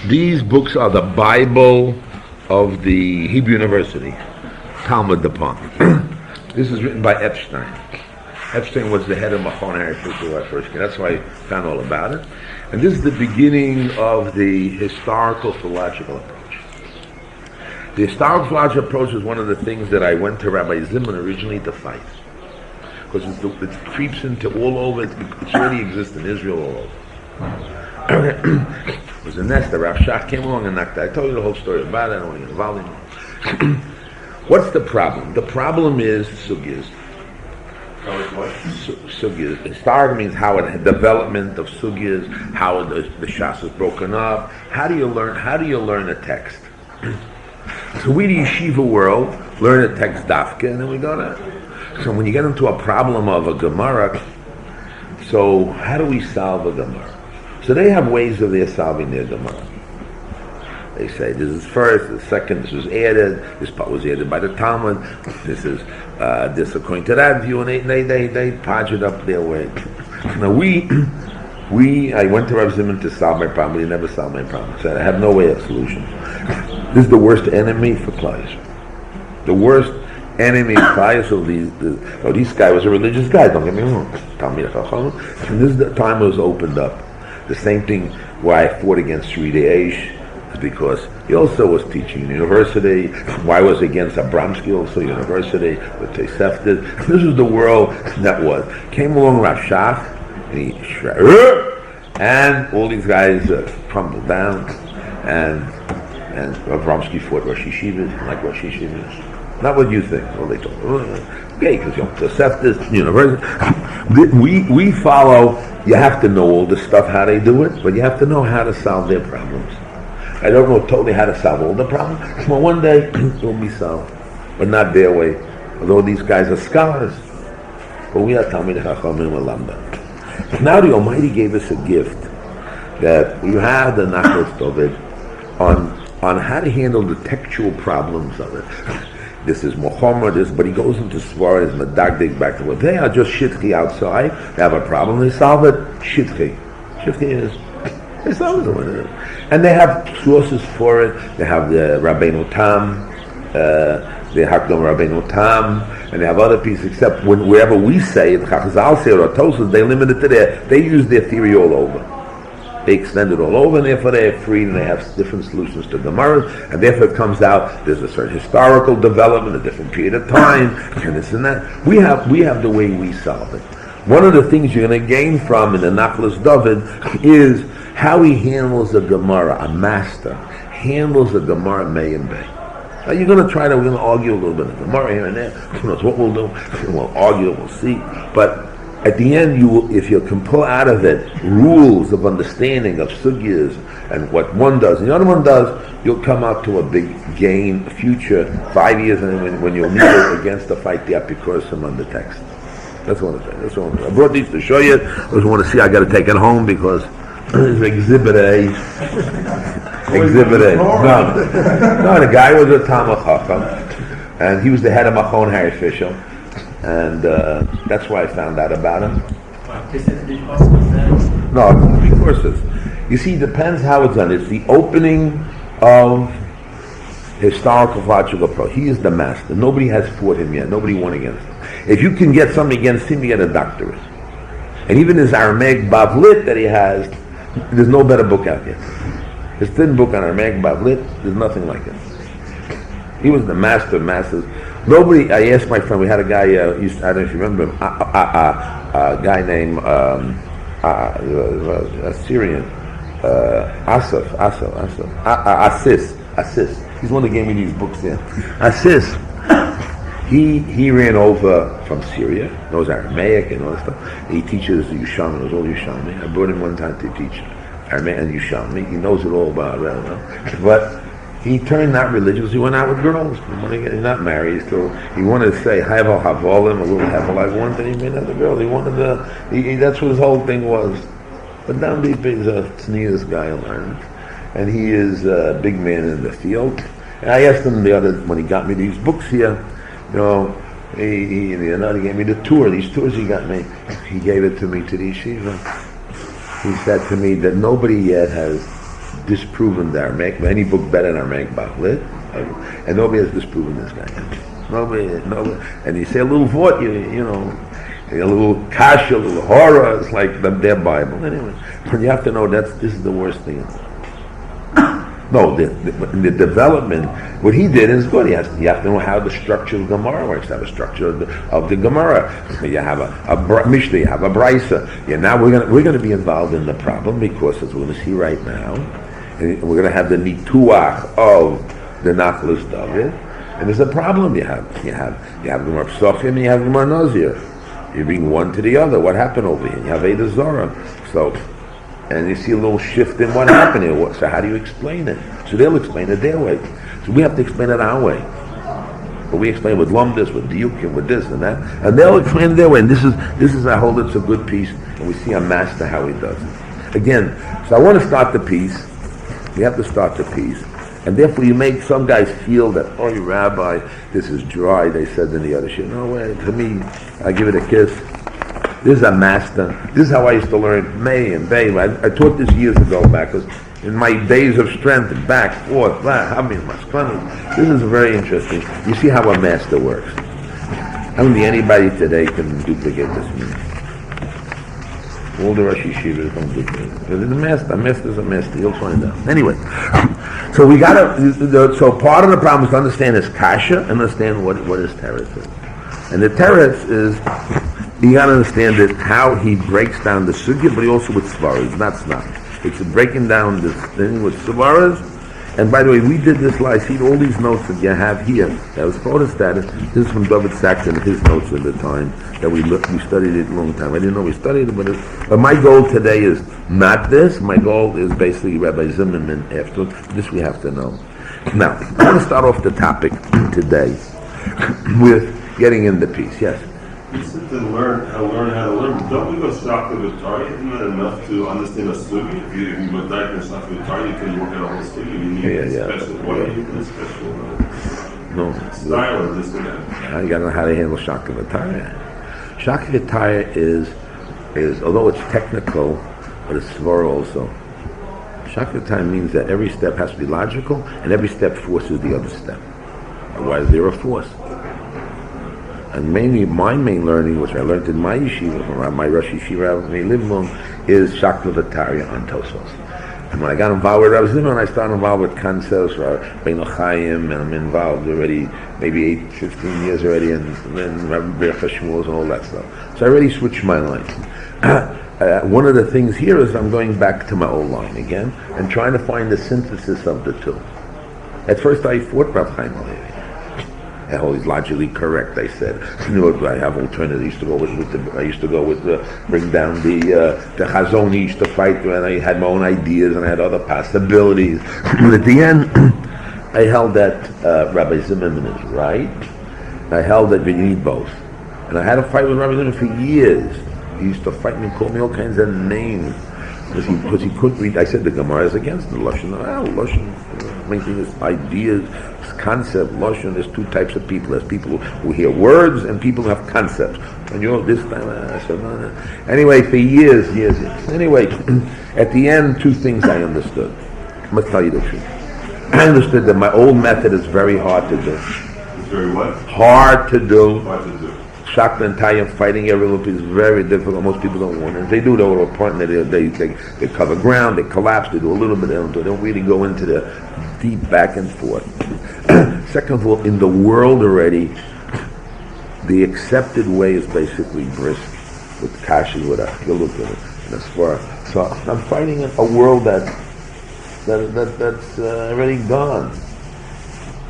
These books are the Bible of the Hebrew University, Talmud department. This is written by Epstein. Epstein was the head of Machon Heritage when I first came. That's why I found all about it. And this is the beginning of the historical philological approach. The historical philological approach is one of the things that I went to Rabbi Zimmerman originally to fight. Because it creeps into all over, it already exists in Israel all over. It was a nest, the Rav Shach came along and knocked it. I told you the whole story about it, I don't want to get involved in it. What's the problem? The problem is sugyas. Sugyas. Historic means how it development of sugyas, how the shas is broken up. How do you learn a text? So we, the yeshiva world, learn a text dafka, and then we go to. So when you get into a problem of a Gemara, so how do we solve a Gemara? So they have ways of their solving their Gemara. They say this is first, this is second, this was added, this part was added by the Talmud, this is this according to that view, and they podge it up their way. Now I went to Rav Zimmerman to solve my problem, but he never solved my problem. I said I have no way of solution. This is the worst enemy for players. The worst enemy of players. So this guy was a religious guy, don't get me wrong. And this is the time it was opened up. The same thing why I fought against Shiur is because he also was teaching in university. Why was against Abramsky, also university, with Toseftas. This was the world that was. Came along Rav Shach, and all these guys crumbled down, and Abramsky fought Rosh Yeshivas, like Rosh Yeshivas. Not what you think. Well, they told okay, because Toseftas, university. We follow. You have to know all the stuff, how they do it, but you have to know how to solve their problems. I don't know totally how to solve all the problems. Well, one day it will be solved, but not their way. Although these guys are scholars, but we are Talmidei Chachamim Lambda. Now the Almighty gave us a gift that we have the Nachos of it on how to handle the textual problems of it. This is Mohammed, but he goes into Svara, is Medagdig back to what they are just shitchi outside. They have a problem, they solve it. Shitchi. Shitchi is, they solve it. And they have sources for it. They have the Rabbeinu Tam, the Hakdom Rabbeinu Tam, and they have other pieces, except wherever we say it, Chazal say or Tosas, they limit it to they use their theory all over. They extend it all over, and therefore they are free, and they have different solutions to Gemara, and therefore it comes out there's a certain historical development, a different period of time, and this and that. We have the way we solve it. One of the things you're going to gain from in the Nachlas David is how he handles a Gemara. A master handles a Gemara May and Bay. Now we're going to argue a little bit of Gemara here and there. Who knows what we'll do? We'll argue, we'll see. But at the end, if you can pull out of it rules of understanding of sugyas and what one does and the other one does, you'll come out to a big gain, future 5 years, and when you'll need it against the fight the Apikosim on the text. That's one of the things. I brought these to show you. I just want to see. I got to take it home because it's Exhibit A. Exhibit A. No, the guy was a Talmud Chacham, and he was the head of Machon Heritage. And that's why I found out about him. No, of course it's. You see, it depends how it's done. It's the opening of historical logical approach. He is the master. Nobody has fought him yet. Nobody won against him. If you can get something against him, you get a doctorate. And even his Aramaic Bavlit that he has, there's no better book out there. His thin book on Aramaic Bavlit, there's nothing like it. He was the master of masters. Nobody. I asked my friend. We had a guy. I don't know if you remember him. A guy named Syrian. Assis. He's the one that gave me these books there. Assis. He ran over from Syria. Knows Aramaic and all that stuff. He teaches Yushalmi. Knows all Yushalmi. I brought him one time to teach Aramaic and Yushalmi. He knows it all about it. But he turned not religious. He went out with girls. He's not married. So he wanted to say Havel Havolim, a little Havel I wanted. He made other girls. He wanted to. That's what his whole thing was. But down deep, he's a tznius guy, learned, and he is a big man in the field. And I asked him when he got me these books here. He gave me the tour. These tours he got me. He gave it to me to the yeshiva. He said to me that nobody yet has disproven the Aramaic, any book better than Aramaic Bachlit, and nobody has disproven this guy. Nobody. And you say a little vort, you know, a little kasha, a little horror, it's like their Bible. Anyway, you have to know this is the worst thing. No, the development, what he did is good. You have to know how the structure of Gemara works. You have a structure of the Gemara. You have a Mishnah, you have a Brisa. Yeah, now we're going to be involved in the problem because, as we're going to see right now, we're going to have the nituach of the Nachlas David, and there's a problem. You have Gemara Psochim and you have Gemara Nazir. You bring one to the other. What happened over here? You have Eda Zora. And you see a little shift in what happened here. So how do you explain it? So they'll explain it their way. So we have to explain it our way. But we explain with lumdis, with diukim, with this and that, and they'll explain it their way. And this is I hold it's a good piece, and we see a master how he does it. Again, so I want to start the piece. We have to start the piece, and therefore you make some guys feel that, oh, Rabbi, this is dry. They said in the other shit. No way. To me, I give it a kiss. This is a master. This is how I used to learn May and Bay. I taught this years ago back, because in my days of strength, back, forth, this is very interesting. You see how a master works. I don't think anybody today can duplicate this. All the Rosh Yeshivas don't duplicate it. But it's a master is a master, you'll find out. Anyway, so we so part of the problem is to understand is kasha, and understand what his teretz is. And the teretz is, you got to understand it, how he breaks down the sugya, but he also with svaras, not snap. It's breaking down this thing with svaras. And by the way, we did this last. See all these notes that you have here. That was photostatus. This is from David Saxon, his notes at the time that we studied it a long time. I didn't know we studied it, but my goal today is not this. My goal is basically Rabbi Zimmerman after this. We have to know. Now, I'm going to start off the topic today with getting in the piece. Yes. You said to learn how to learn. Don't we go shock to the Torah? Isn't that enough to understand a sugi? If you go back and shock to the Torah, you can work out a whole sugi. You need special. What are you in special style of this and that? You got to know how to handle shock to the Torah. Shock to the Torah is although it's technical, but it's svara also. Shock to the Torah means that every step has to be logical, and every step forces the other step. Otherwise, they're a force. And mainly my main learning, which I learned in my yeshiva, from my Rosh Yeshiva, is Shakla V'Tarya on Tosos. And when I got involved with Rabbi Zimmerman, I started involved with concepts, Bein Chaim, and I'm involved already, maybe 15 years already, and then Rabbi Shmuel's and all that stuff. So I already switched my line. One of the things here is I'm going back to my old line again, and trying to find the synthesis of the two. At first I fought Rav Chaim Alevi. He's logically correct. I said, I have alternatives. I used to go with bring down the Chazon. He used to fight, and I had my own ideas, and I had other possibilities. But at the end, I held that Rabbi Zimmerman is right. I held that we need both, and I had a fight with Rabbi Zimmerman for years. He used to fight me, call me all kinds of names because he couldn't read. I said the Gemara is against the Lashon. Lashon, main thing is ideas. Concept, Lashon, there's two types of people. There's people who hear words and people who have concepts. And this time, I said, no. Anyway, for years. Anyway, at the end, two things I understood. I must tell you the truth. I understood that my old method is very hard to do. It's very what? Hard to do. Shakla and Tayim fighting every loop is very difficult. Most people don't want it. If they do, they're a point that they cover ground, they collapse, they do a little bit, they don't really go into the deep back and forth. Second of all, in the world already, the accepted way is basically brisk, with kashi, with a look at it, and as far. So I'm fighting in a world that's already gone.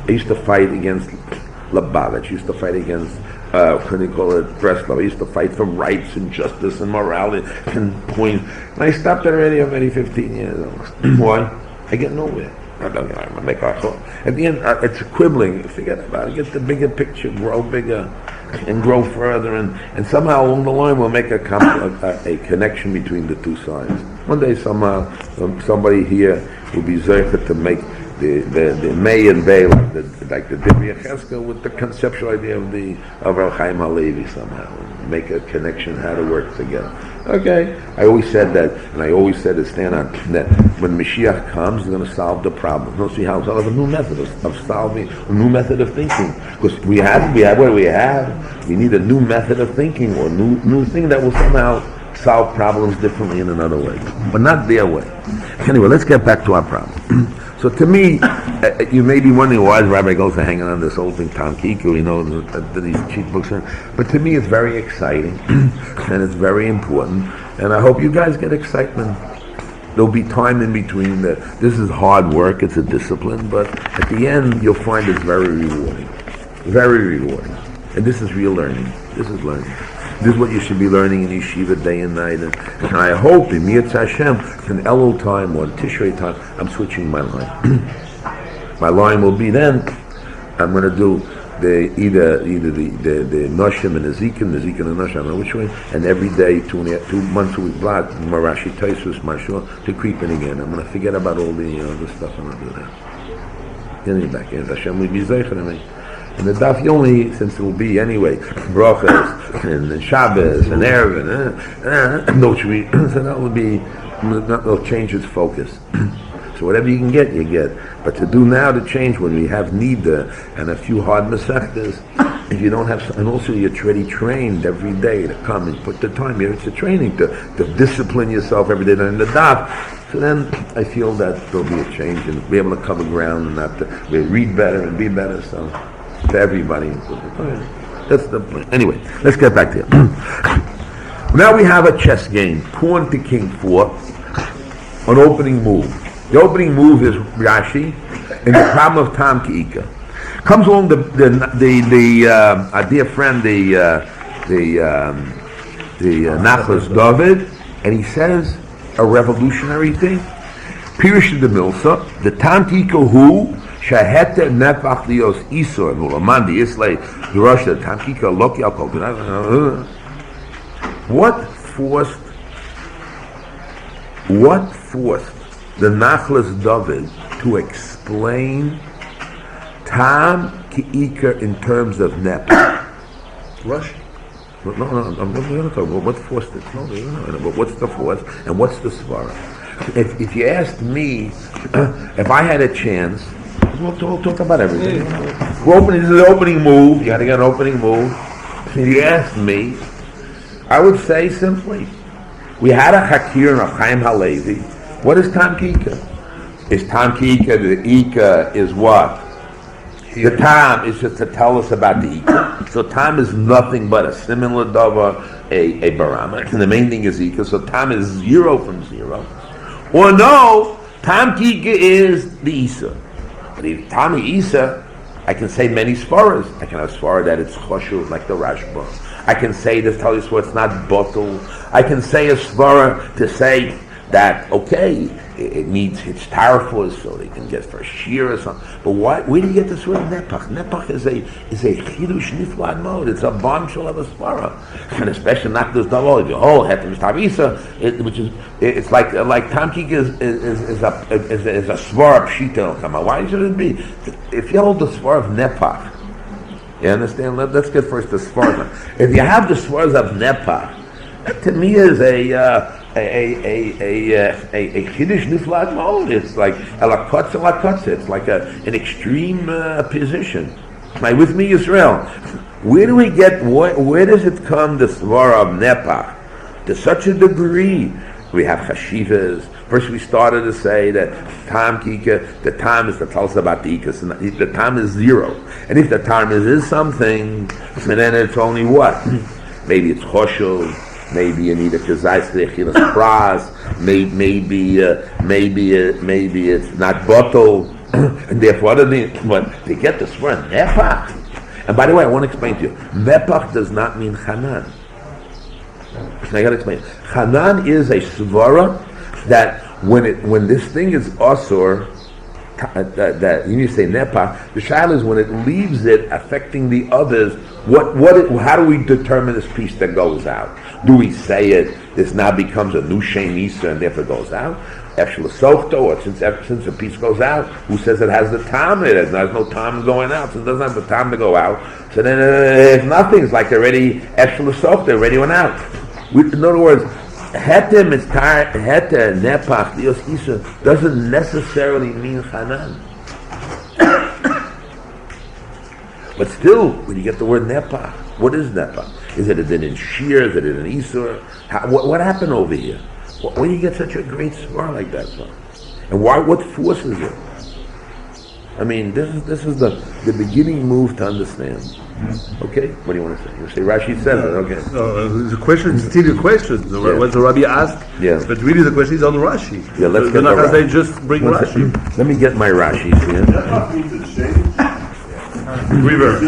I used to fight against Labavitch. I used to fight against what do you call it, Breslov. I used to fight for rights and justice and morality and point. And I stopped already. I'm already 15 years old. Why? I get nowhere. I don't know. I make our thought. At the end, it's quibbling. Forget about it. Get the bigger picture, grow bigger, and grow further. And somehow along the line, we'll make a connection between the two sides. One day, somehow, somebody here will be zeicher to make the May and Bay like the Dibri Cheska with the conceptual idea of Rav Chaim Halevi somehow. make a connection, how to work together. Okay, I always said that, and I always said to stand on that when Mashiach comes, he's going to solve the problem. Don't see how it's a new method of solving, a new method of thinking. Because we have what we have. We need a new method of thinking or new thing that will somehow solve problems differently in another way, but not their way. Anyway, let's get back to our problem. So to me, you may be wondering why is Rabbi Goldstein hanging on this old thing, Tom Kiku, these cheap books. But to me, it's very exciting, and it's very important, and I hope you guys get excitement. There'll be time in between. This is hard work, it's a discipline, but at the end, you'll find it's very rewarding. Very rewarding. And this is real learning. This is learning. This is what you should be learning in Yeshiva day and night. And I hope in Mirz Hashem, in Elul time or Tishrei time, I'm switching my line. My line will be then, I'm going to do either the Noshim and the Zikim and the Noshim, I don't know which way, and every day, 2 months a week, Marashi Taisus, Mashur, to creep in again. I'm going to forget about all the other stuff and I'll do that. Getting back in, Hashem will be Zeicher to me. And the daf yomi, since it will be anyway, brachas and Shabbos and Erev and so that will be, that'll change its focus. So whatever you can get, you get. But to do now to change when we have nida and a few hard masechtas, if you don't have, and also you're already trained every day to come and put the time here. It's a training to discipline yourself every day in the daf. So then I feel that there'll be a change and be able to cover ground and not to read better and be better. So. To everybody. That's the point. Anyway, let's get back to it. Now we have a chess game. Pawn to king 4. An opening move. The opening move is Rashi, and the problem of Tam Ki'ika. Comes along our dear friend, the Nachlas David, and he says a revolutionary thing. Pirish the Milsa, the Tam Ki'ika who Shahete nefach lios isor mulamandi islay Russia tamkika loki alkol. What forced the Nachlas David to explain Tam Ki'ika in terms of nefach? Russia. No, I'm going to talk about what forced it. No, but what's the force and what's the svara? If you asked me, if I had a chance. We'll talk about everything. This is an opening move. You got to get an opening move. If you asked me, I would say simply, we had a Hakir of Chaim Halevi. What is Tam Ki'ika? Is Tam Ki'ika, the Ika is what? The Tam is just to tell us about the Ika. So Tam is nothing but a similar dava, a barama. And the main thing is Ika. So Tam is 0 from 0. Or no, Tam Ki'ika is the Isa. But if Tami Isa, I can say many svaras. I can have svara that it's choshuv, like the Rashba. I can say this, tell you so it's not bottle. I can say a svara to say that, okay, it needs its tarfus, so they can get for a shiur or something. But where do you get this word nepach? Nepach is a chidush niflad mode. It's a bombshell of a svara, and especially not this double. The whole hetem tabisa, which is it's like Tam Ki'ika is a svara pshita. Why should it be? If you hold the svara of nepach, you understand? Let's get first the svara. If you have the svaras of nepach, that to me is a chiddush niflad mode. It's like elakotza. It's like an extreme position. Am I with me, Israel? Where do we get? Where does it come? The svara of nepach to such a degree. We have chashivas. First, we started to say that Tam Ki'ika, the Tam is to tell us about the Ikas, and the Tam is 0. And if the Tam is something, then it's only what? Maybe it's choshuv. Maybe you need a kazais lechilas pras. Maybe it's not bottle, and therefore other things. But they get this word nepach. And by the way, I want to explain to you: nepach does not mean chanan. I got to explain. Chanan is a svara that when this thing is asur, that you say nepach, the shaila is when it leaves it affecting the others. How do we determine this piece that goes out? Do we say it? This now becomes a new shenisa and therefore goes out. Actually, or since a piece goes out, who says it has the time in it? There's no time going out, so it doesn't have the time to go out. So then if nothing, it's like already already went out. In other words, heter nepach lios isa doesn't necessarily mean chanan. But still, when you get the word nepach, what is nepach? Is it in shiur? Is it in isur? What happened over here? Where do you get such a great svar like that from? And why? What forces it? I mean, this is the beginning move to understand. Okay, what do you want to say? You say Rashi says it. Okay. The question is still a question. What the Rabbi asked, but really the question is on Rashi. Yeah, let's get the they just bring Rashi. Let me get my Rashi here. Reverse.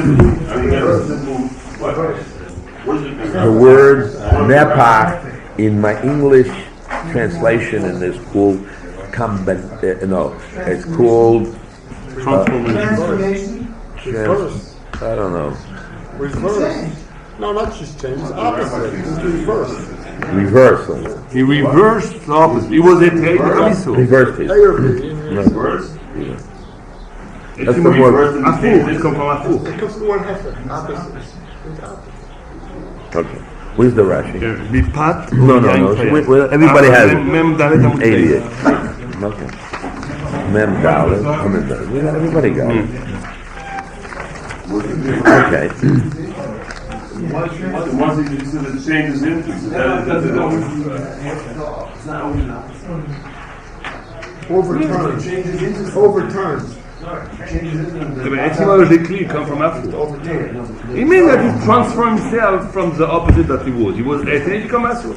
The word nepach in my English translation in this called it's called transformation. I don't know. Reverse. No, not just change. It's opposite. It's reverse. Reversal. He reversed the opposite. He was a traitor. Reversed it. Reverse? Yeah. That's the word. Afu. It comes from afu. It comes from one hefer. Opposite. It's opposite. Okay. Where's the Rashi? Bipat. No. Everybody has it. Mem dalet 88. Okay. Mem dalet. Everybody got it. Okay. Once you see the changes into Overturns. Overturns. The etymologically come from Afu. He means that he transformed himself from the opposite that he was. He was Ete, he become Afu.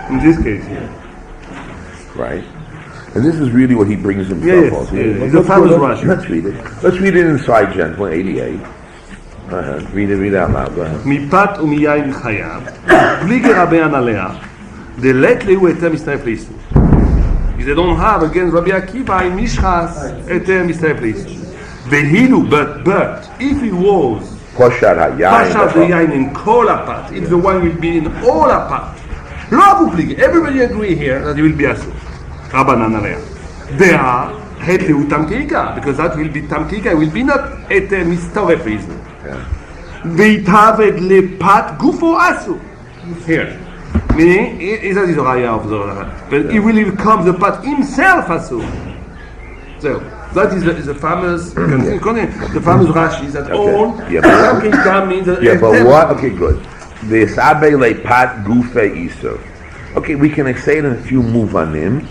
In this case, yeah. Right. And this is really what he brings himself also. Let's read it. Let's read it inside Gen 88. Read it out loud. Go ahead. Mipat umiyayin chayav. Plige rabean alea. The let lehu eter mistref leisu. If they don't have against Rabbi Akiva in Mishchas eter mistref leisu. Vehilu, but if it was Pashad hayayin in kol apat, if the wine will be in all apat, lo avu plige. Everybody agree here that it will be asur. Rabbanan alea. They are het lehu tam keika, because that will be tam keika. It will be not eter mistref leisu. Veitaved lepat gufo asu. Here, meaning is that is raya of the but he will become the pat himself asu. So that is the famous the famous Rashi that all means that but what? Okay, good. The sabe lepat gufe isu. Okay, we can say it in a few muvanim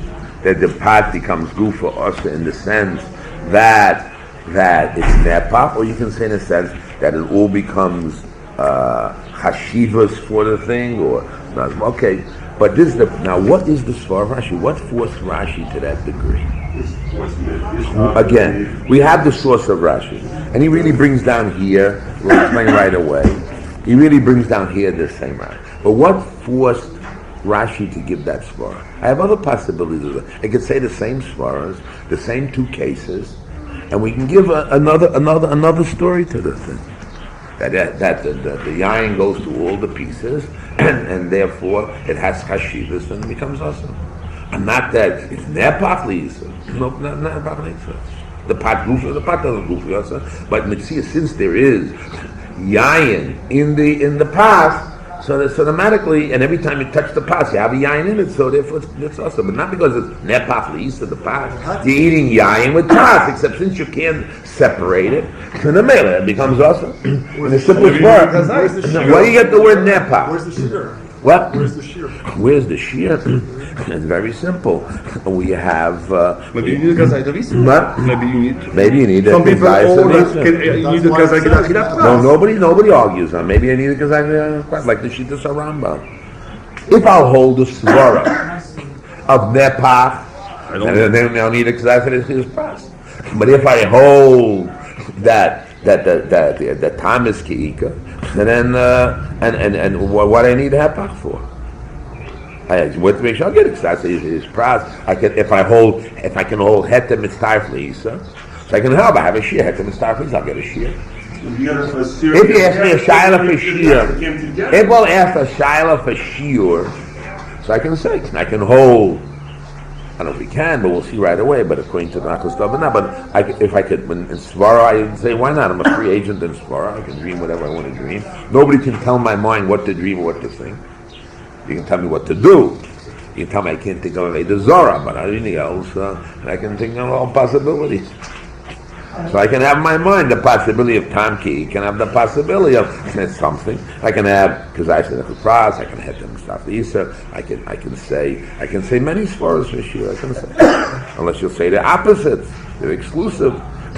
that the pat becomes gufa also in the sense that it's nepach, or you can say in a sense that it all becomes hashivas for the thing, or okay. But this is now what is the svar of Rashi? What forced Rashi to that degree? Again, we have the source of Rashi, and he really brings down here. We'll explain right away. He really brings down here the same Rashi. But what forced Rashi to give that svar? I have other possibilities. I could say the same svaras, the same two cases. And we can give another story to the thing. That the yain goes to all the pieces, and therefore it has chashivas and it becomes awesome. And not that it's nepach lisa. No, not nepach lisa. The pot doesn't goof also. But since there is yain in the pot, so automatically, and every time you touch the pot, you have a yain in it, so therefore it's awesome. But not because it's nepach lisa, the pot. You're eating yain with pot, except since you can't separate it, in the middle it becomes awesome. In the simplest word. Where do you get the word nepach? Where's the shiur? What? Where's the shiur? Where's the shiur? It's very simple. We have. Maybe you need a gazai. Maybe you need. Some people need a gazai. No, nobody argues on. Maybe I need a gazai. Like the Shittas Rambam. If I'll hold the svara of nepach, then I'll need a gazai for this pras. But if I hold that the time is kiika, then and what I need hepach for? I want to make sure I get it. So I say his pras. If I can hold heter mitzvah so I can help. I have a shear heter mitzvah I'll get a shear. If you ask me a shaila for shiur, if we'll ask a shaila for shiur, so I can say I can hold. I don't know if we can, but we'll see right away. But according to the Nachos Davana, if I could, in Svara, I would say, why not? I'm a free agent in Svara. I can dream whatever I want to dream. Nobody can tell my mind what to dream or what to think. You can tell me what to do. You can tell me I can't think of a Zora, but anything else, I can think of all possibilities. So I can have in my mind the possibility of Tamki. Can have the possibility of something. I can have, because I said the pras. I can have them stuff the Isa. I can say many svaras for sure. I can say, unless you'll say the opposites. They're exclusive.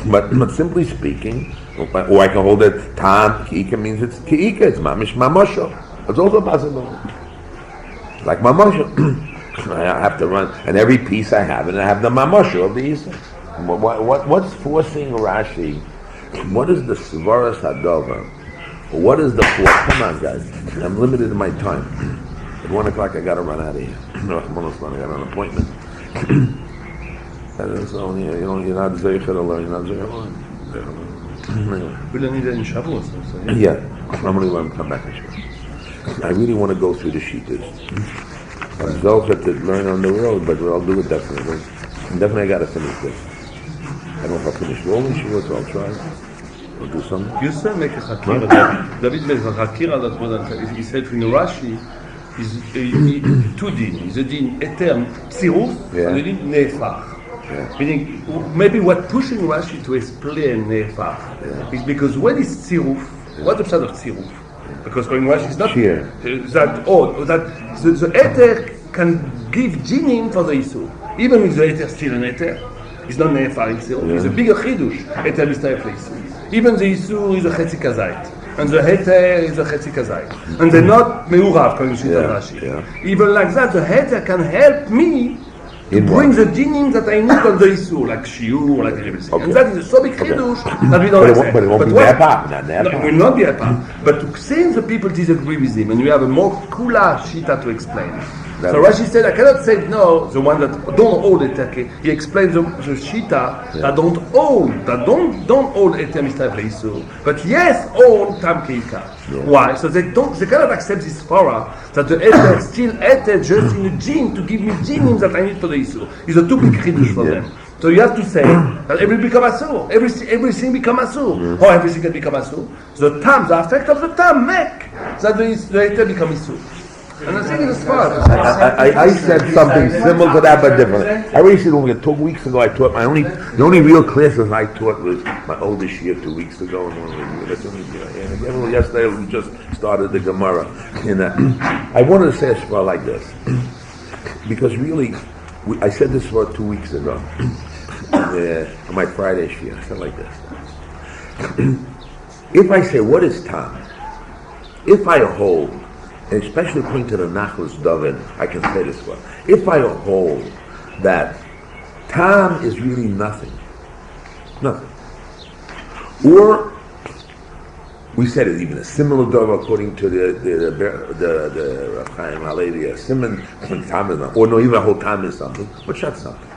But simply speaking, or I can hold it Tam Kiika means it's Kiika. It's Mamish Mamosho. It's also a possibility. Like Mamosho, I have to run, and every piece I have, and I have the Mamosho of the Isa. What's forcing Rashi? What is the Svaras Hadova? What is the force? Come on, guys. I'm limited in my time. At 1 o'clock, I got to run out of here. No, I'm almost done. I got an appointment. And so, you're not zeicher to learn. You're not zeicher to learn. We don't need it in Shavuos. Yeah, I'm going to learn. Come back and show. I really want to go through the Shitas. I'm zeicher to learn on the road, but I'll do it definitely. And definitely, I got to finish this. I don't know if I'll finish rolling Shiur, so I'll try. I'll do something. You said make a Hakira. David makes a Hakira that he said in Rashi is two din. Is a din eter tziruf and a din nefach. Meaning, maybe what pushing Rashi to explain nefach is because when it's tziruf, what's the pshat of tziruf? Because when Rashi is not that the eter can give jinim for the issue, even if the eter is still an eter. It's not nefach itself. It's a bigger chidush. Eter is not place. Even the issue is a chetzi kazait, and the heter is a chetzi kazait, and they're not meurav according to Rashi. Even like that, the heter can help me to bring the dinim that I need on the issue, like shiur, like everything. And that is a so big chidush that we don't accept. But it won't be ne'apah. No, it will not be ne'apah. But to say the people disagree with him, and you have a more kula shita to explain. So Rashi said, I cannot say no, the one that don't hold eter. He explains the shita that don't hold eter mistav leisu, but yes hold tam keika. Why? So they cannot accept this svara that the eter is still eter just in a gene to give me genes that I need for the isu. It's a too big chidush for them. So you have to say that everything become asur. Everything become asur. How everything can become asur? The tam, the effect of the tam make that the eter become isur. And I think it's fun. I said something similar to that, but different. I already said 2 weeks ago I taught the only real classes I taught was my oldest year 2 weeks ago. And yesterday we just started the Gemara. And I wanted to say a spot like this because really, I said this for 2 weeks ago on my Friday shiur. I said like this: if I say what is time, if I hold. And especially according to the Nachos David, I can say this one. If I hold that Tam is really nothing, or we said it even a similar Davar according to the Chaim Halevi, a similar Tam is nothing, or no, even a whole Tam is something, but that's something.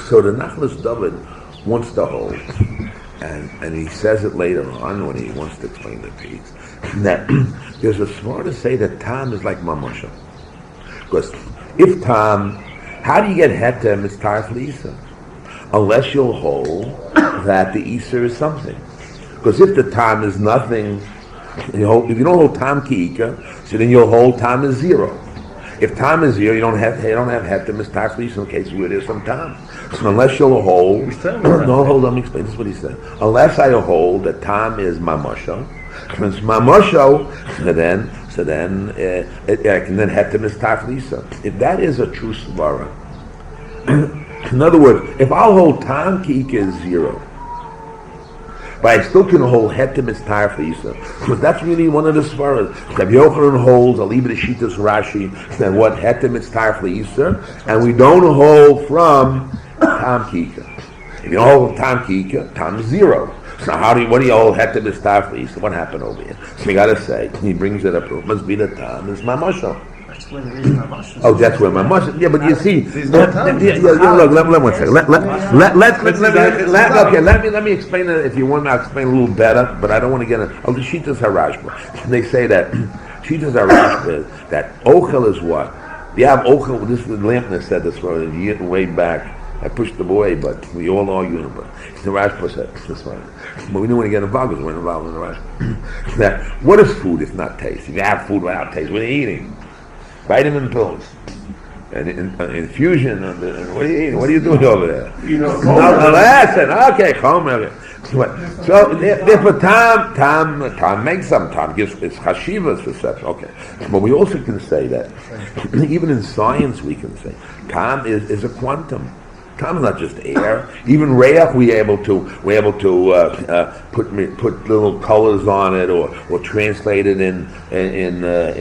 So the Nachos David wants to hold, and he says it later on when he wants to explain the piece. That there's a smart to say that Tam is like Mamosha. Because if Tam, how do you get heter mitzvah for the Isa? Unless you'll hold that the Isa is something. Because if the Tam is nothing, if you don't hold Tam kiika, so then you'll hold Tam is zero. If Tam is zero, you don't have heter mitzvah for the Isa in case where there's some Tam. So unless you'll hold, no, hold on, let me explain. This is what he said. Unless I hold that Tam is Mamosha, when it's Mamosho, so then I can then have to mistaflisa. If that is a true svara, in other words, if I'll hold Tam Kiika is zero, but I still can hold heter mistaflisa, because that's really one of the svaras. Rabbi Yochanan holds, I'll leave it to Shitas Rashi, that what heter mistaflisa, and we don't hold from Tam Kiika. If you don't hold Tam Kiika, Tam is zero. So what do you all have to mistafli? So what happened over here? So you got to say, he brings it up. It must be the time. It's mamosho. That's where there is my mushroom. Oh, that's where my mushroom. Yeah, but you see, look, let me one second. Let me explain it. If you want me to explain a little better, but I don't want to get into. Oh, the Shitas Harashba. They say that Shitas Harashba that ochel is what. You have ochel. This is the Lampner said this way back. I pushed them away, but we all argue. But the Rashba said this one. But we didn't want to get involved because we're involved in the Rashba. That what is food if not taste? If you have food without taste, what are you eating? Vitamin pills and infusion. What are you eating? What are you doing over there? You know, okay, Chomer. So therefore, time makes some. Time gives it's chashivas for such. Okay, but we also can say that even in science we can say time is a quantum. Time is not just air. Even reach, we're able to put little colors on it, or translate it in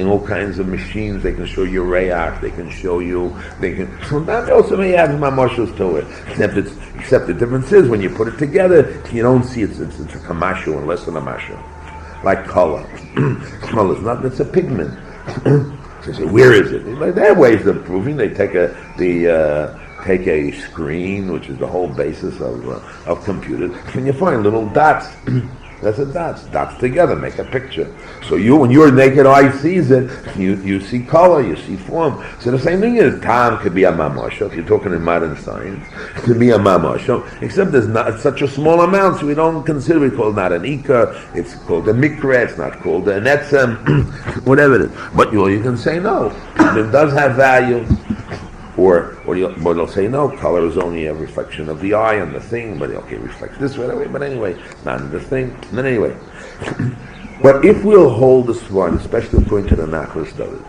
all kinds of machines. They can show you reach. They can show you. So that also may have mamashos to it. Except the difference is when you put it together, you don't see it's a kamashu and less than a mashu. Like color. Color is not. It's a pigment. So you say, where is it? There are ways of proving. They take take a screen, which is the whole basis of computers, and you find little dots. That's a dots together make a picture. So when your naked eye sees it, you see color, you see form. So the same thing is time could be a mamashah. If you're talking in modern science, it could be a mamashah, except there's not such a small amount, so we don't consider it called not an ikar. It's called a mikra. It's not called an etzem, whatever it is. But you can say no. It does have value. Or they'll say no, color is only a reflection of the eye and the thing, but okay, it reflects this way, but anyway, not in the thing. And then anyway, but if we'll hold this one, especially according to the Nachlas David,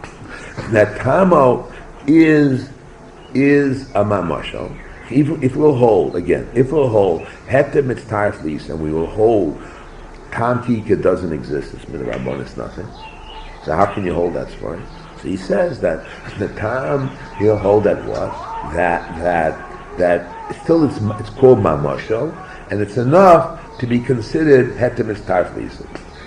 that Tamo is a mamashal. If we'll hold Heter Mitzvah Lisa, and we will hold Tam Kika doesn't exist, it's Midrabban, it's nothing. So how can you hold that story? So he says that the time he'll hold that what? That still it's called mamashal, and it's enough to be considered hetem istarflis.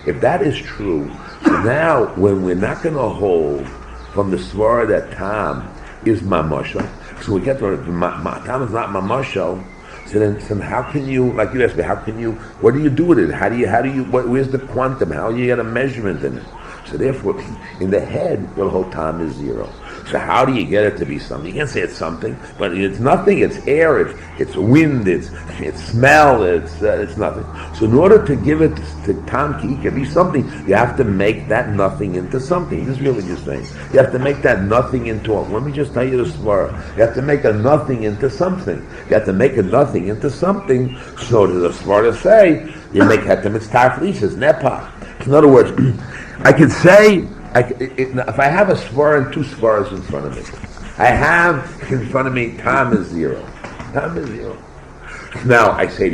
If that is true, so now when we're not going to hold from the svara that tam is mamashal, so we get to tam is not mamashal. So then how can you, like you asked me, what do you do with it? How do you, where's the quantum? How do you get a measurement in it? So therefore, in the head, the whole time is zero. So how do you get it to be something? You can't say it's something, but it's nothing. It's air. It's wind. It's smell. It's nothing. So in order to give it to Tam Ki, it can be something. You have to make that nothing into something. This is really what you're saying. You have to make that nothing into. Let me just tell you the svara. You have to make a nothing into something. You have to make a nothing into something. So to the svara say, you make hetem it's tarflises nepa. In other words. I could say, if I have a svara and two svaras in front of me, I have in front of me, time is zero. Time is zero. Now, I can say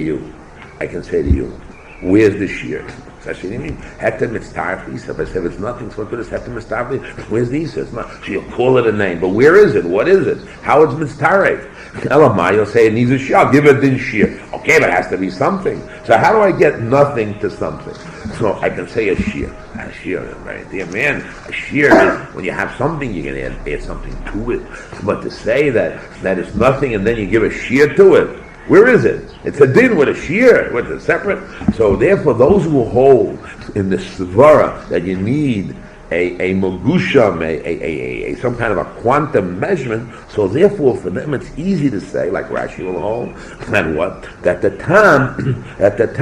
to you, where's the shiur? So I say, you mean, hetem mitzvah? If I said it's nothing, so what good is hetem mitzvah? Where's the isa? It's not. So you'll call it a name, but where is it? What is it? How it's mitzvah? Elamai, you'll say it needs a shiur. I'll give it din shiur. Okay, but it has to be something. So how do I get nothing to something? So I can say a shiur. A shiur, right there, man. A shiur is when you have something, you can add something to it. But to say that it's nothing and then you give a shiur to it, where is it? It's a din with a shiur. What's it separate? So therefore, those who hold in the svara that you need a mogusham, a some kind of a quantum measurement. So therefore, for them, it's easy to say, like Rashi will hold, that what? That the time it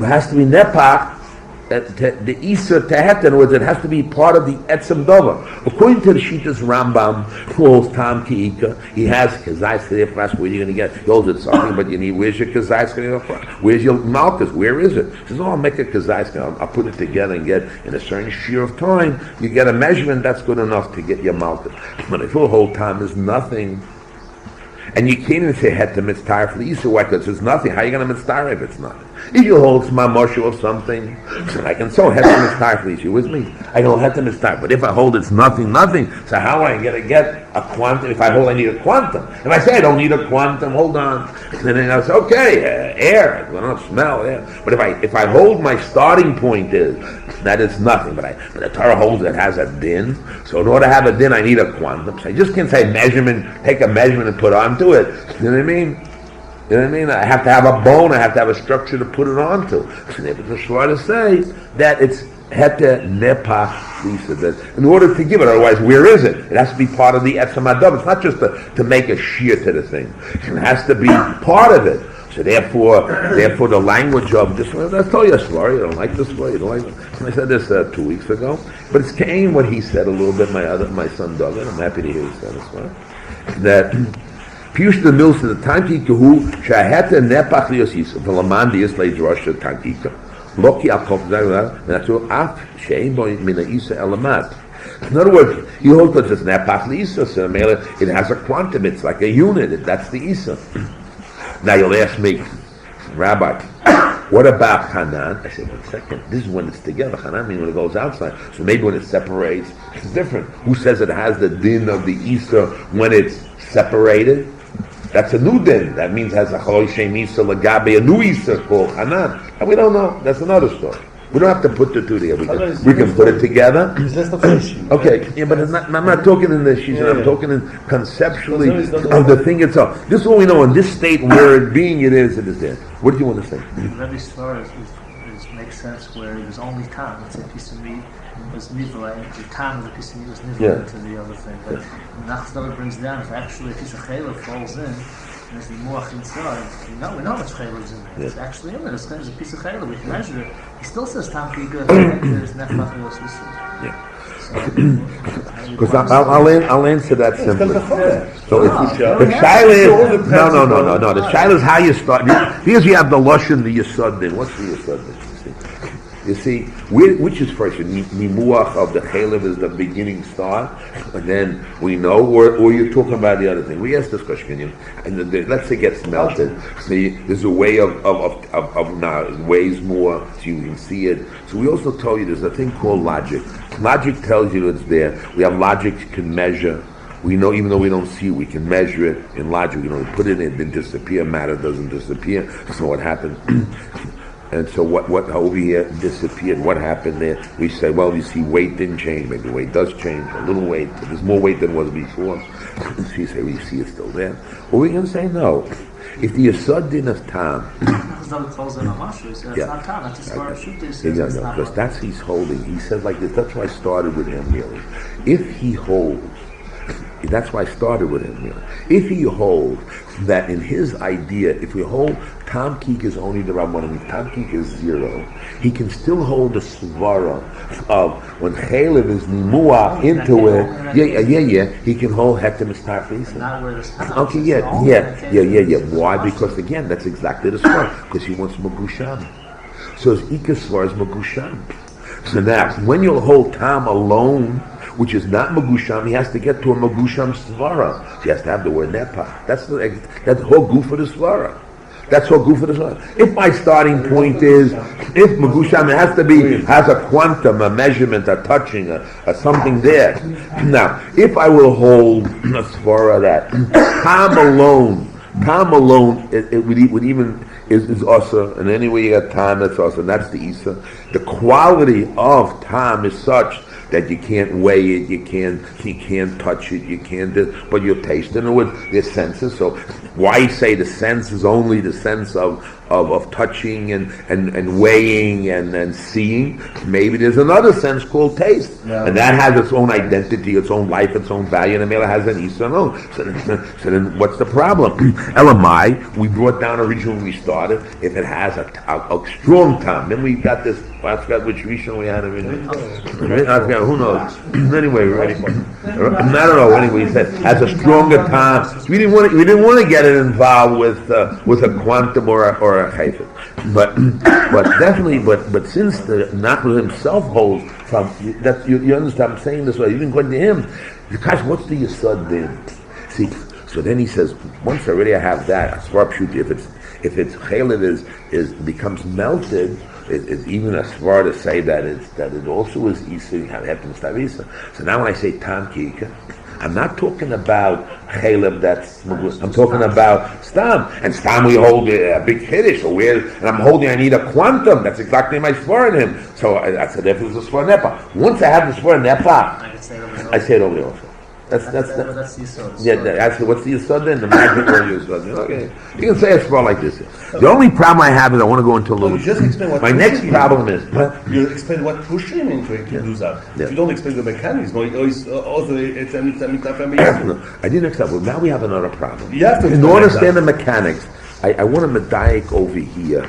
has to be nepach, the Isser Tehet, in other words, it has to be part of the Etzem Dover. According to the Shitas Rambam, who holds Tam Ki'ika, he has Kazais Kedefras, where are you going to get? He holds it something, but you need, where's your Kazais Kedefras? Where's your Malchus? Where is it? He says, I'll make a Kazais, I'll put it together and get, in a certain shear of time, you get a measurement, that's good enough to get your Malchus. But if the whole time is nothing, and you can't even say Het to Mitzvah for the Isser, why? Because it's nothing. How are you going to Mitzvah if it's nothing? If you hold Mamashu of something, so I can so Hetem Mistarflis, you with me? I can Hetem Mistarf, but if I hold it's nothing, so how am I going to get a quantum? If I hold I need a quantum. If I say I don't need a quantum, hold on. And then I say, okay, air, I don't smell air. But if I hold my starting point is that it's nothing, but the Torah holds it has a din. So in order to have a din, I need a quantum. So I just can't say measurement, take a measurement and put onto it. You know what I mean? You know what I mean? I have to have a bone, I have to have a structure to put it onto. So they would try to say that it's hete nepach lisa, that in order to give it, otherwise where is it? It has to be part of the etzem adab. It's not just to make a shiur to the thing. It has to be part of it. So therefore the language of this one, I'll tell you a story, you don't like this story, you don't like it. I said this 2 weeks ago, but it's came what he said a little bit, my son Doug, and I'm happy to hear he said this one, that Piush the Mills to the Tanki Kahu, Shaheta Nepach Liosis, Velamandi is laid Rosh Tankika. Loki Akov Zagla, Af Shein Mina Isa Elamat. In other words, you hold that it's Nepach Lisa, so it has a quantum, it's like a unit, that's the Isa. Now you'll ask me, Rabbi, what about Hanan? I said, 1 second, this is when it's together. Hanan means when it goes outside. So maybe when it separates, it's different. Who says it has the din of the Isa when it's separated? That's a new din. That means it has a Chaloi Shem Isa Lagabe, a new Isa called Hanan. And we don't know. That's another story. We don't have to put the two together. We can put it together. Okay, yeah, but I'm not talking in the Shizan, I'm talking in conceptually of the thing itself. This is what we know in this state where it being it is there. What do you want to say? Rabbi's story makes sense where there's only time. Let's say a piece of meat was nivla, and the time of the piece of meat was nivla into the other thing. But Nachzdava brings down if actually a piece of chayla falls in, and there's the muach inside, we know much chayla is in there. It's actually in there. There's a piece of chayla, we can measure it. He still says tam kiga, there's nefach yos. Because I'll answer that simply. So the shaila is no. The shaila is how you start. Because you have the lashon, the yesod din. What's the yesod din? You see, which is first? Nimuach of the chalev is the beginning start, and then we know, or you're talking about the other thing. We asked this question, and let's say it gets melted. See, there's a way of now it weighs more, so you can see it. So we also told you there's a thing called logic. Logic tells you it's there. We have logic can measure. We know, even though we don't see it, we can measure it in logic. We put it in, it didn't disappear. Matter doesn't disappear. So what happened? And so what over here disappeared, what happened there? We say, well, you see, weight didn't change. Maybe weight does change, a little weight, but there's more weight than was before. So you say, well, you see it's still there. Or we're going to say, no. If the Yesod din of Tam... It's not Tam, that's just where because that's he's holding. He says like this, that's why I started with him, really. If he holds, that's why I started with him, really. If he holds that in his idea, if we hold Tam Kik is only the Rabbanim, Tam Kik is 0, he can still hold the Svara of when Chalev is Nimua into it, he can hold Hetem Mistarfis. Okay, yeah. Why? Because again, that's exactly the Svara, because he wants Magusham. So his Ika Svara is Magusham. So now, when you'll hold Tam alone, which is not Magusham, he has to get to a Magusham Svara. He has to have the word Nepa. That's the whole goof of the Svara. That's whole goof of the Svara. If my starting point is, if Magusham, it has a quantum, a measurement, a touching, a something there. Now, if I will hold a Svara that Tam alone, it would even is also, and anyway you got Tam, that's also, and that's the Isa. The quality of Tam is such that you can't weigh it, you can't touch it, you can't, but you'll taste it. In other words, there's senses. So why say the sense is only the sense of touching and weighing and seeing? Maybe there's another sense called taste, and that has its own identity, its own life, its own value, and the male has an Isa. No. So then what's the problem? Elamai, we brought down originally when we started, if it has a strong time, then we got this, I forgot which Rishon we had originally. I forgot, who knows? Anyway, ready? I don't know. Anyway, he said has a stronger time. We didn't want to get it involved with a quantum or a chayfet. But definitely, but since the Nachman himself holds from that, you understand? I'm saying this way. You didn't go to him. Gosh, what's the Yesod din? See, so then he says, once already I have that, if it's chaylev is becomes melted, it's even a svar to say that it also is isa happens to isa. So now when I say tam kika, I'm not talking about chaylev that's. I'm talking about stam, and stam we hold a big kiddush. So and I'm holding. I need a quantum. That's exactly my svar in him. So I said, if it's a svar nepa. Once I have the svar nepa, I say it over there also. That's the yisod. Yeah, that's what's the yisod then? The magic word yisod. Okay, you can say a spell like this. The only problem I have is I want to go into a little. Just explain what. My next problem is. You explain what pushed him into it to do that. If you don't explain the mechanism, it's I didn't accept. Well, now we have another problem. You have to. In order to understand the mechanics, I want to medayik over here.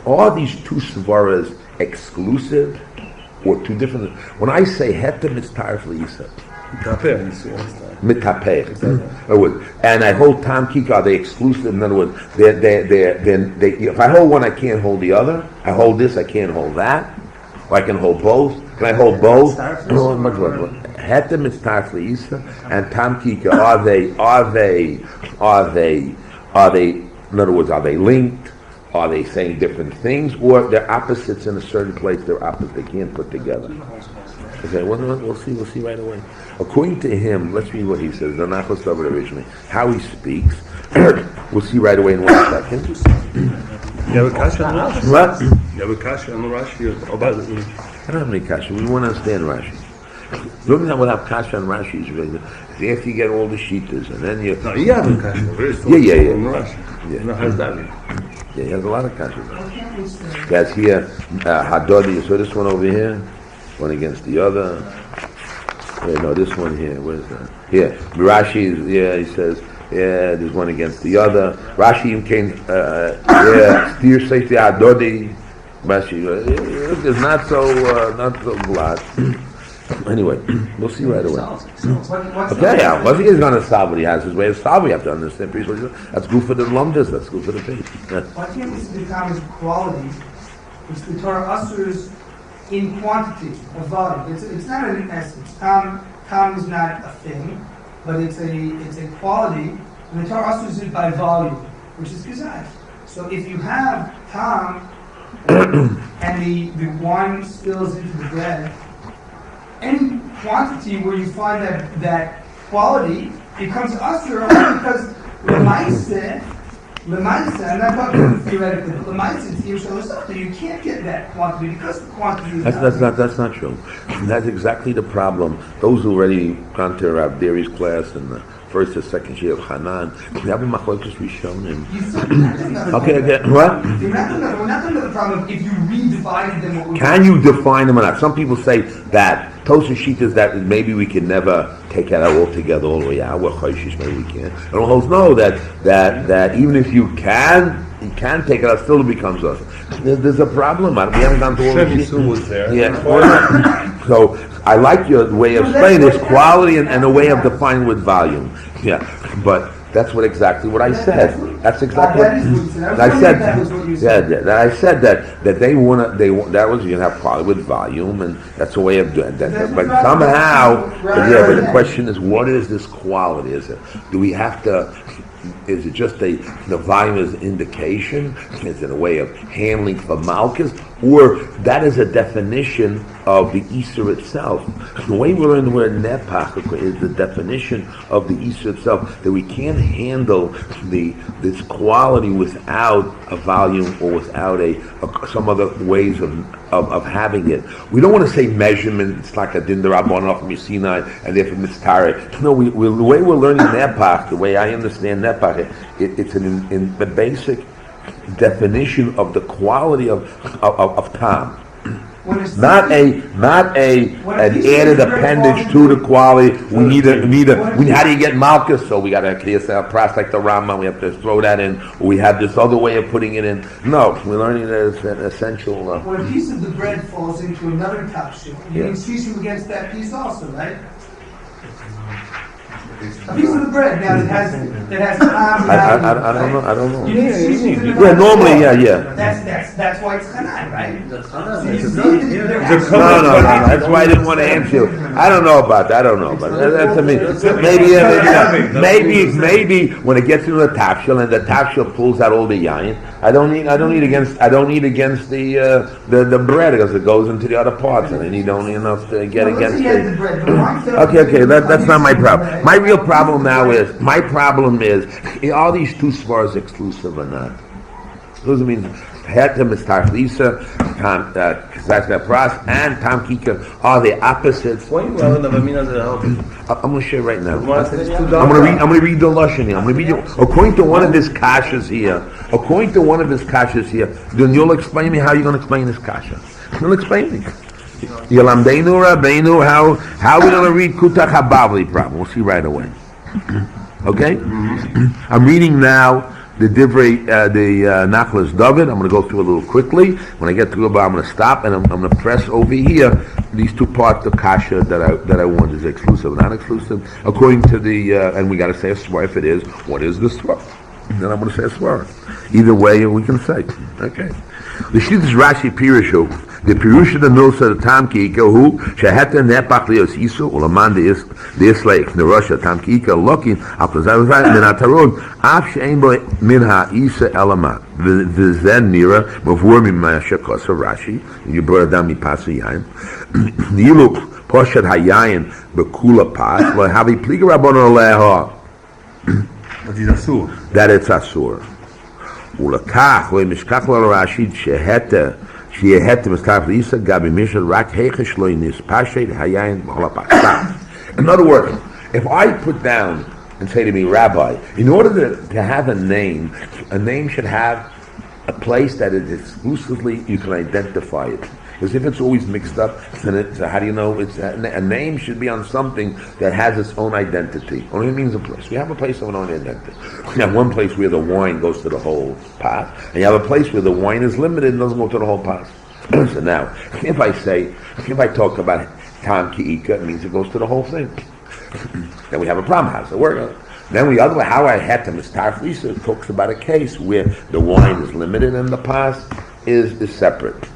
Are these two svaras exclusive or two different? When I say hetem, it's tarif liyisa. Mitapeh. And I hold tam kika, are they exclusive? In other words, they if I hold one, I can't hold the other. I hold this, I can't hold that. Or I can hold both. Can I hold both? Hetem is tarif liyisa, and tam kika, are they? In other words, are they linked? Are they saying different things, or they're opposites in a certain place? They're opposite. They can't put together. Okay, we'll see right away. According to him, let's read what he says. The Nachos David originally, how he speaks. We'll see right away in 1 second. You have a kasha on Rashi? What? You have a kasha on Rashi? I don't have any kasha. We want to understand Rashi. The only time we'll have kasha on Rashi is after you get all the shitas, and then you. No, you have a kasha. Yeah. On Rashi. Yeah. No, how's that? Yeah, he has a lot of kasha. That's here, Hadodi. You saw this one over here, one against the other. Wait, no, this one here. Where's that? Here, Rashi. He says, there's one against the other. Rashi came. Steer safety Hadodi. Rashi is not so glad. Anyway, we'll see right away. Okay, I think he's going to solve what he has his way of solving. We have to understand. That's good for the lumdas. That's good for the faith. Why can't this become as quality, which the Torah ushers in quantity of volume? It's not an essence. Tam is not a thing, but it's a quality, and the Torah ushers it by volume, which is gazai. So if you have tam and the wine spills into the bread, any quantity where you find that quality becomes usher only because Lemaisa, I'm not talking theoretically, but Lemaisa, you can't get that quantity because the quantity is that's not true. That's exactly the problem. Those who already gone to Rabbi Deri's class in the first or second year of Hanan, we have a machlokes rishonim. Okay, what? We're not talking about the problem if you redivided them. Can you define them or not? Some people say that Tosa Shitas that maybe we can never take it out altogether all the way out. We're choishish, maybe we can. And all know that even if you can take it out, still it becomes us. There's a problem. We haven't gone to all the Shemisu was there. Yeah. So I like your way of explaining this quality and a way of defining with volume. Yeah, but that's exactly what I said. That's exactly what I said. Yeah, I said that they want that was you have quality with volume, and that's a way of doing that. But somehow, but the question is, what is this quality? Do we have to? Is it just the volume is indication? Is it a way of handling for Malchus? Or that is a definition of the Easter itself? The way we learn the word nepach is the definition of the Easter itself, that we can't handle this quality without a volume or without some other ways of having it. We don't want to say measurement, it's like a din d'Rabbanan from Sinai, and therefore mitzvah. No, the way we're learning nepach, the way I understand nepach, it's in the basic definition of the quality of tam. Not an added appendage to the quality. How do you get malchus? So we got to create a process like the Rambam. We have to throw that in. Or we have this other way of putting it in. No, we're learning that it's an essential. When a piece of the bread falls into another kapshul, you can see against that piece also, right? A piece of the bread now that has I don't know. You need seasoning. Yeah, normally, yeah. That's why it's chanan, right? The No. That's why I didn't want to answer you. I don't know about that. That's to me. Maybe when it gets into the tafshil and the tafshil pulls out all the yayin, I don't need against the bread because it goes into the other parts, and I need only enough to get against it. Okay. That's not my problem. My real problem now is are these two svars exclusive or not? Those mean Hetem is Tarlisa, Kazaka Pras, and Tam Kika are the opposites. I'm going to share right now. I'm going to read the lashon here. I'm going to read you according to one of his kashas here. Then you'll explain me how you're going to explain this kasha. You'll explain me. Yalamdeinu Rabbeinu, how are we going to read Kutach HaBavli problem? We'll see right away. Okay? I'm reading now the Divrei, the Nachlas David. I'm going to go through a little quickly. When I get to Rabbi, I'm going to stop and I'm going to press over here these two parts of kasha that I want. Is it exclusive or not exclusive? According to the, and we got to say a svar if it is. What is the svar? Then I'm going to say a svar. Either way, we can say. Okay. The Shittas Rashi Pirushu. The Pirusha the Nusa the Tamki who Shaheta Nepach Leos Isu Ulaman the Islake the Russia Tamki looking up as I was right in Atarod Af Shein Boy Minha Isa Elamat the Zen Nira Mavur Mimasha Kosa Rashi you brought it down mi Pasi Yain Nilu Poshat Hayayin Bekula Pas Havi Pliga Rabban Oleha that it's Asur Ulakach we Mishkach Rashi Shaheta in other words, if I put down and say to me, Rabbi, in order to have a name should have a place that is exclusively you can identify it. Because if it's always mixed up, so how do you know? A name should be on something that has its own identity. Only means a place. We have a place of an own identity. You have one place where the wine goes to the whole pot, and you have a place where the wine is limited and doesn't go to the whole pot. So now, if I talk about Tam Ki'ika, it means it goes to the whole thing. Then we have a problem. How does it work? Then how I had to Mistar Lisa talks about a case where the wine is limited and the pas is separate.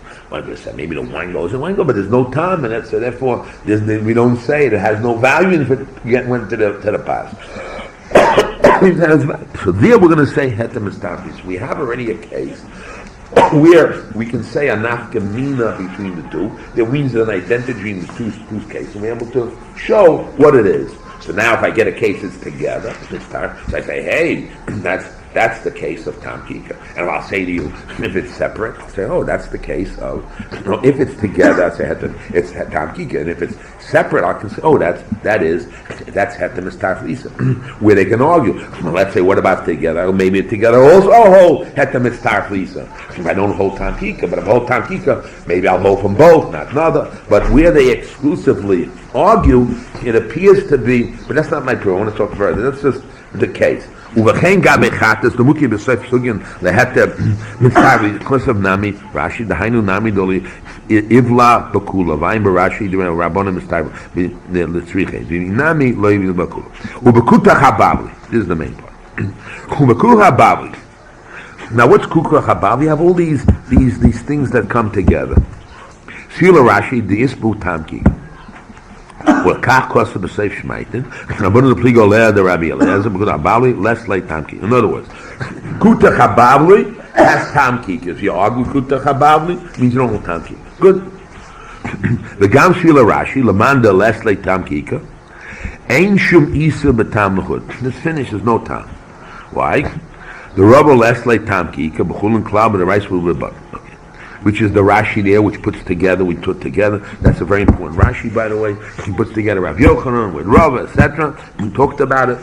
Maybe the wine goes in wine, but there's no time in it, so therefore we don't say it has no value if it went to the past. So there we're going to say hetem established. We have already a case where we can say a nafkamina between the two. There means an identity in the two cases, and we're able to show what it is. So now if I get a case that's together, so I say, hey, that's the case of Tam Kika. And I'll say to you, if it's separate, I'll say, oh, that's the case of, if it's together, I'll say, it's Tam Kika. And if it's separate, I can say, oh, that's Hetem Mistar Lisa. Where they can argue. Well, let's say, what about together? Maybe together also, hold Hetem Mistar Lisa. If I don't hold Tam Kika, but if I hold Tam Kika, maybe I'll hold from both, not another. But where they exclusively argue, it appears to be, but that's not my proof. I want to talk further. That's just the case. ובכן גם אחד, אז דמוקי בסוף סוגין להטה מצטערי, כוסף נמי, רש"י, דהיינו נמי דולי, איבלה בקולה, ואין ברש"י, רבונה מצטערי, לצריכי, נמי לא איבלה בקולה. ובקוטח הבבלי, this is the main part. ובקוטח הבבלי. Now what's kukach habavli? You have all these things that come together. Sila Rashi, Diaspora Tamki. Well, kach kosa b'seif shmaitin. Rabbanon lepligo leah the Rabbi Eliezer because habavli less like tamki. In other words, kutach habavli has tamki. If you argue kutach habavli, means you don't hold tamki. Good. The gam shila Rashi lamanda less like tamkika. Ein shum isa b'tam lechud. This finish is no tam. Why? The rubber less like tamkika b'chul and klal, but the rice will be butter. Which is the Rashi there, which puts together, we put together. That's a very important Rashi, by the way. He puts together Rav Yochanan with Rava, etc. We talked about it.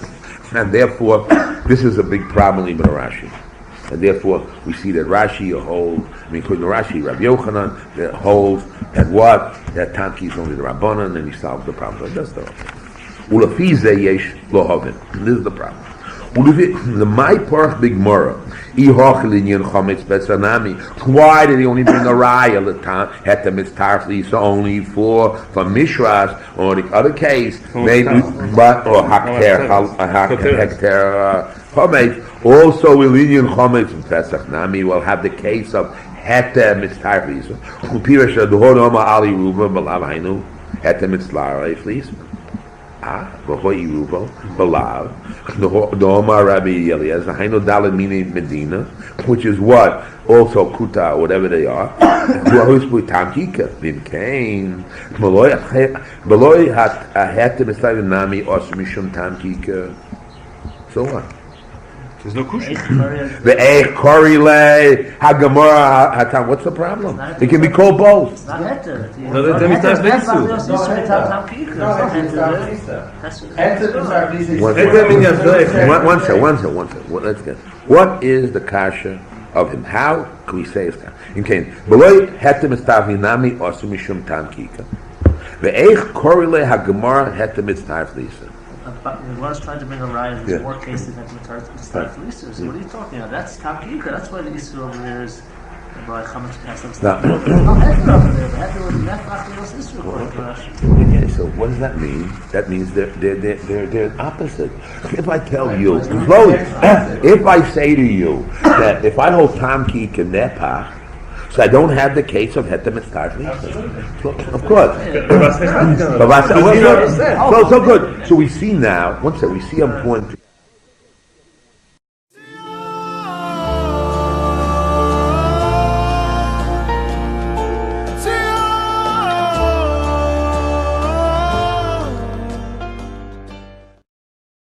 And therefore, this is a big problem in Rashi. And therefore, we see that Rashi holds, according to Rashi, Rav Yochanan that holds that what? That Tamki is only the Rabbanan, and he solves the problem. So that's the Ulafize yesh lo hovin. This is the problem. The my porch big mora. Why did he only bring a raya? The time had the mitzvah only for mishras, or the other case maybe, but or hakter chometz. Also, Ilinian chometz and Pesach Nami will have the case of heta mitzvah. Upirash the hodoma ali ruba balav heta mitzvah please. V'hoi ruba balav. The Omar Rabbi Eliezer, Hainu Dalet Mini Medina, which is what? Also Kuta, whatever they are. Who's Tamkika? Vimkain. Beloy had to decide Nami or Mishum Tamkika. So what? There's no cushion. The Eich Korile Hagamora Hatam. What's the problem? It can be called both. It's not heter. One second. Let's get. What is the kasha of him? How can we say it? In Cain, below heter mistav nami or sumishum tam kika. The Eich Korile Hagamora heter mistav lisa. But the Gemara is trying to bring a raya. There's more cases than mitzvah lisa. So what are you talking about? That's tam kika. That's why the issue over there is. Okay, so what does that mean? That means they're opposite. If I tell you, if I say to you that if I hold Tam Ki Kenepach, so I don't have the case of Hetem Mitzvah. Of course. So good. So we see now, once that we see I'm pointing